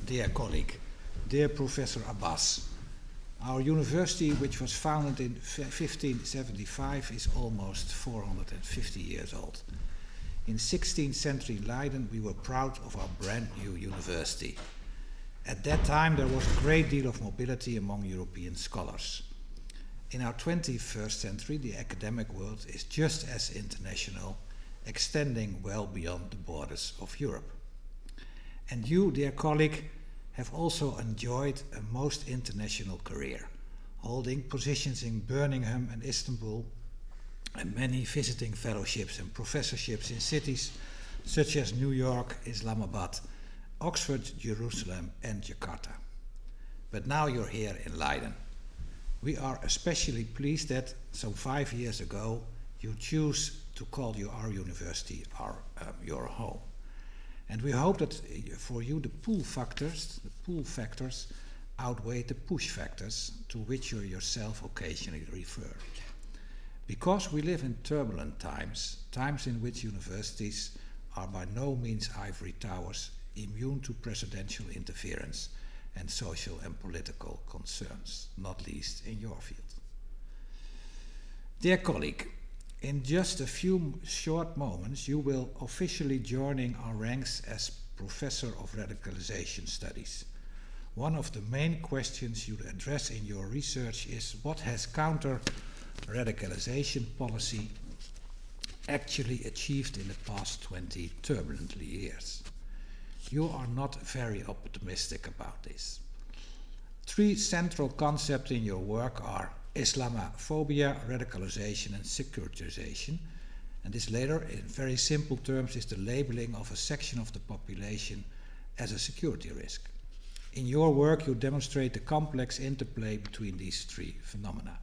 dear colleague, dear Professor Abbas. Our university, which was founded in 1575, is almost 450 years old. In 16th century Leiden, we were proud of our brand new university. At that time, there was a great deal of mobility among European scholars. In our 21st century, the academic world is just as international, extending well beyond the borders of Europe. And you, dear colleague, have also enjoyed a most international career, holding positions in Birmingham and Istanbul, and many visiting fellowships and professorships in cities such as New York, Islamabad, Oxford, Jerusalem, and Jakarta. But now you're here in Leiden. We are especially pleased that some 5 years ago you choose to call our university your home. And we hope that for you the pull factors outweigh the push factors to which you yourself occasionally refer. Because we live in turbulent times, times in which universities are by no means ivory towers immune to presidential interference and social and political concerns, not least in your field. Dear colleague, in just a few short moments, you will officially join our ranks as Professor of Radicalization Studies. One of the main questions you address in your research is what has counter-radicalization policy actually achieved in the past 20 turbulent years? You are not very optimistic about this. 3 central concepts in your work are Islamophobia, radicalization, and securitization. And this latter, in very simple terms, is the labeling of a section of the population as a security risk. In your work, you demonstrate the complex interplay between these 3 phenomena.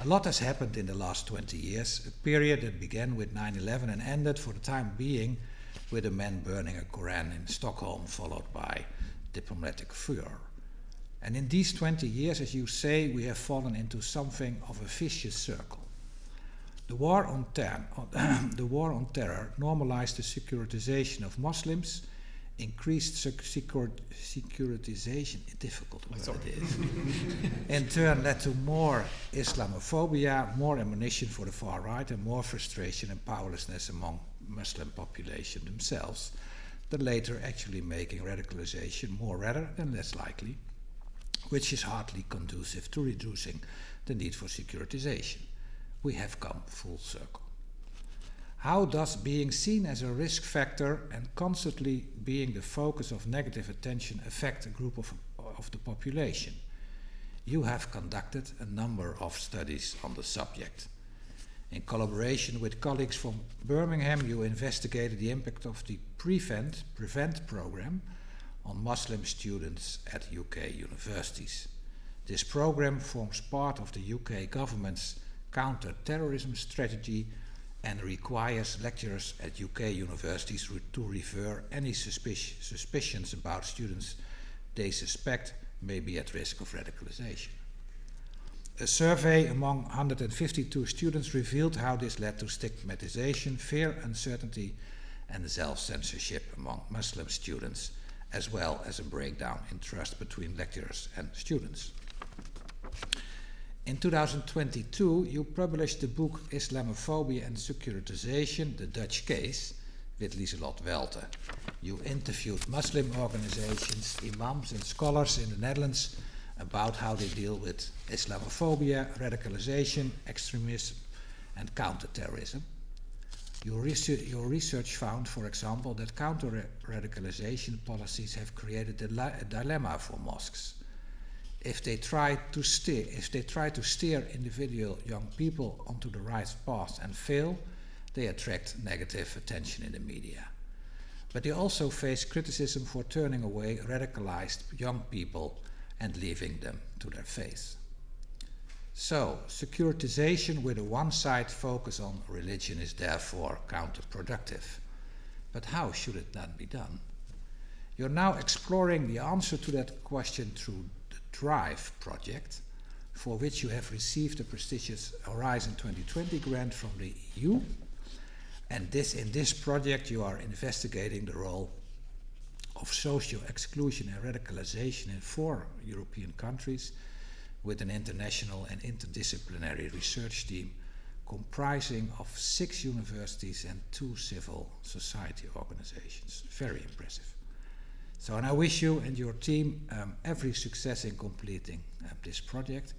A lot has happened in the last 20 years, a period that began with 9/11 and ended for the time being with a man burning a Koran in Stockholm, followed by diplomatic furor. And in these 20 years, as you say, we have fallen into something of a vicious circle. The war on terror normalized the securitization of Muslims, increased securitization, difficult word it is, in turn led to more Islamophobia, more ammunition for the far right, and more frustration and powerlessness among Muslim population themselves, the later actually making radicalization more rather than less likely, which is hardly conducive to reducing the need for securitization. We have come full circle. How does being seen as a risk factor and constantly being the focus of negative attention affect a group of the population? You have conducted a number of studies on the subject. In collaboration with colleagues from Birmingham, you investigated the impact of the Prevent program on Muslim students at UK universities. This program forms part of the UK government's counter-terrorism strategy and requires lecturers at UK universities to refer any suspicions about students they suspect may be at risk of radicalization. A survey among 152 students revealed how this led to stigmatization, fear, uncertainty, and self-censorship among Muslim students, as well as a breakdown in trust between lecturers and students. In 2022, you published the book Islamophobia and Securitization, the Dutch Case, with Lieselot Welte. You interviewed Muslim organizations, imams and scholars in the Netherlands about how they deal with Islamophobia, radicalization, extremism, and counterterrorism. Your research found, for example, that counter-radicalization policies have created a dilemma for mosques. If they try to steer individual young people onto the right path and fail, they attract negative attention in the media. But they also face criticism for turning away radicalized young people and leaving them to their fate. So, securitization with a one-side focus on religion is therefore counterproductive. But how should it then be done? You're now exploring the answer to that question through the DRIVE project, for which you have received a prestigious Horizon 2020 grant from the EU. And in this project you are investigating the role of social exclusion and radicalization in 4 European countries, with an international and interdisciplinary research team comprising of 6 universities and 2 civil society organizations. Very impressive. So, and I wish you and your team every success in completing this project,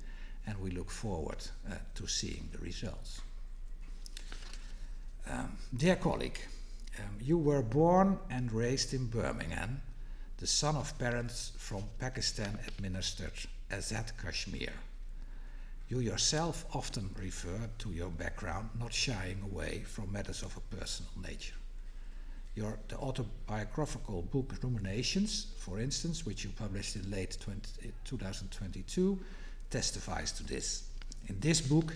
and we look forward to seeing the results. Dear colleague, you were born and raised in Birmingham, the son of parents from Pakistan-administered Azad Kashmir. You yourself often refer to your background, not shying away from matters of a personal nature. The autobiographical book Ruminations, for instance, which you published in late 2022, testifies to this. In this book,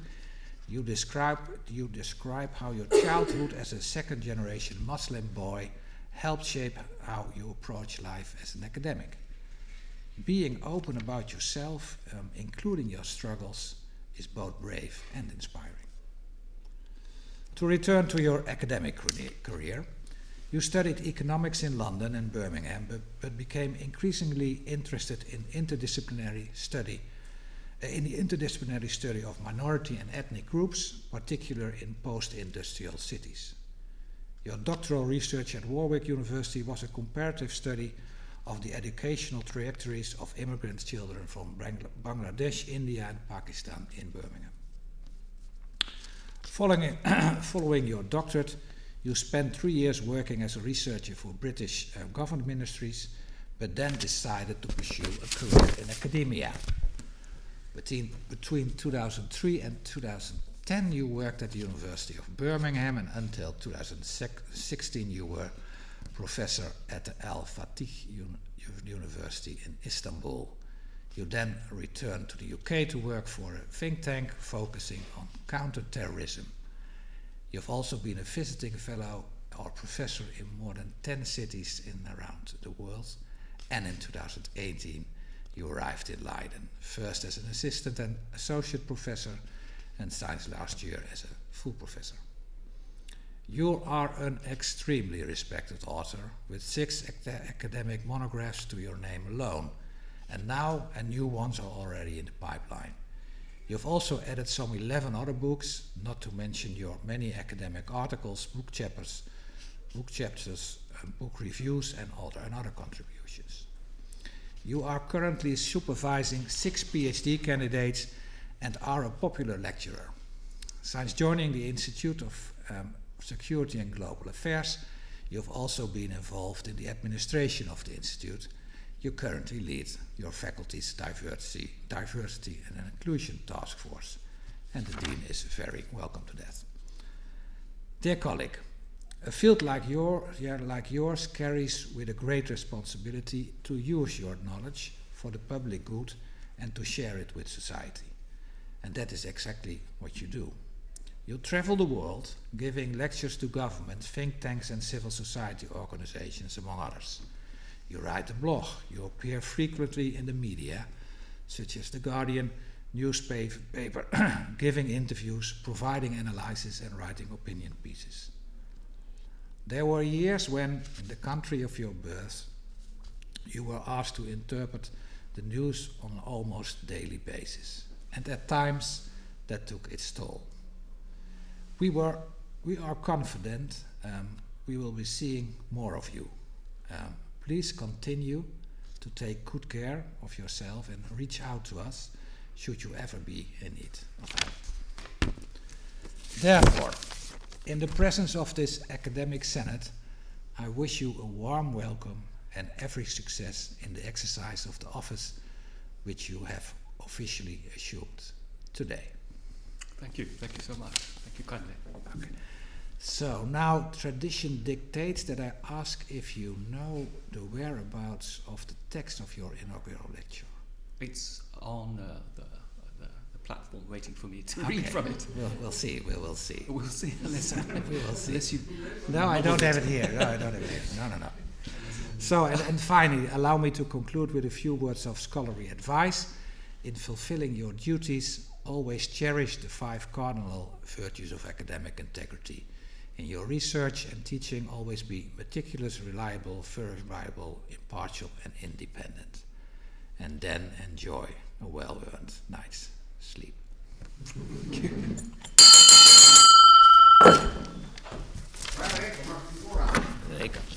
you describe how your childhood as a second-generation Muslim boy helped shape how you approach life as an academic. Being open about yourself, including your struggles, is both brave and inspiring. To return to your academic career, you studied economics in London and Birmingham, but became increasingly interested in the interdisciplinary study of minority and ethnic groups, particularly in post-industrial cities. Your doctoral research at Warwick University was a comparative study of the educational trajectories of immigrant children from Bangladesh, India, and Pakistan in Birmingham. Following your doctorate, you spent 3 years working as a researcher for British government ministries, but then decided to pursue a career in academia. Between 2003 and 2010, you worked at the University of Birmingham, and until 2016, you were professor at the Al Fatih University in Istanbul. You then returned to the UK to work for a think tank focusing on counter-terrorism. You've also been a visiting fellow or professor in more than 10 cities in and around the world, and in 2018 you arrived in Leiden, first as an assistant and associate professor, and since last year as a full professor. You are an extremely respected author with 6 academic monographs to your name alone, and now new ones are already in the pipeline. You've also added some 11 other books, not to mention your many academic articles, book chapters, book reviews, and other contributions. You are currently supervising 6 PhD candidates and are a popular lecturer. Since joining the Institute of Security and Global Affairs, you've also been involved in the administration of the Institute. You currently lead your faculty's diversity and inclusion task force, and the Dean is very welcome to that. Dear colleague, a field like yours carries with a great responsibility to use your knowledge for the public good and to share it with society. And that is exactly what you do. You travel the world, giving lectures to governments, think tanks, and civil society organizations, among others. You write a blog, you appear frequently in the media, such as The Guardian newspaper, giving interviews, providing analysis, and writing opinion pieces. There were years when, in the country of your birth, you were asked to interpret the news on an almost daily basis, and at times that took its toll. We are confident we will be seeing more of you. Please continue to take good care of yourself and reach out to us should you ever be in need of help. Therefore, in the presence of this academic senate, I wish you a warm welcome and every success in the exercise of the office which you have officially assumed today. Thank you so much. Thank you kindly. Okay. So now tradition dictates that I ask if you know the whereabouts of the text of your inaugural lecture. It's on the platform waiting for me to read from it. We'll see. We will see. We'll see. We will see. Unless you no, I don't have it here. No. So, and finally, allow me to conclude with a few words of scholarly advice. In fulfilling your duties, always cherish the 5 cardinal virtues of academic integrity. In your research and teaching, always be meticulous, reliable, verifiable, impartial, and independent. And then enjoy a well-earned night's sleep. Lekker.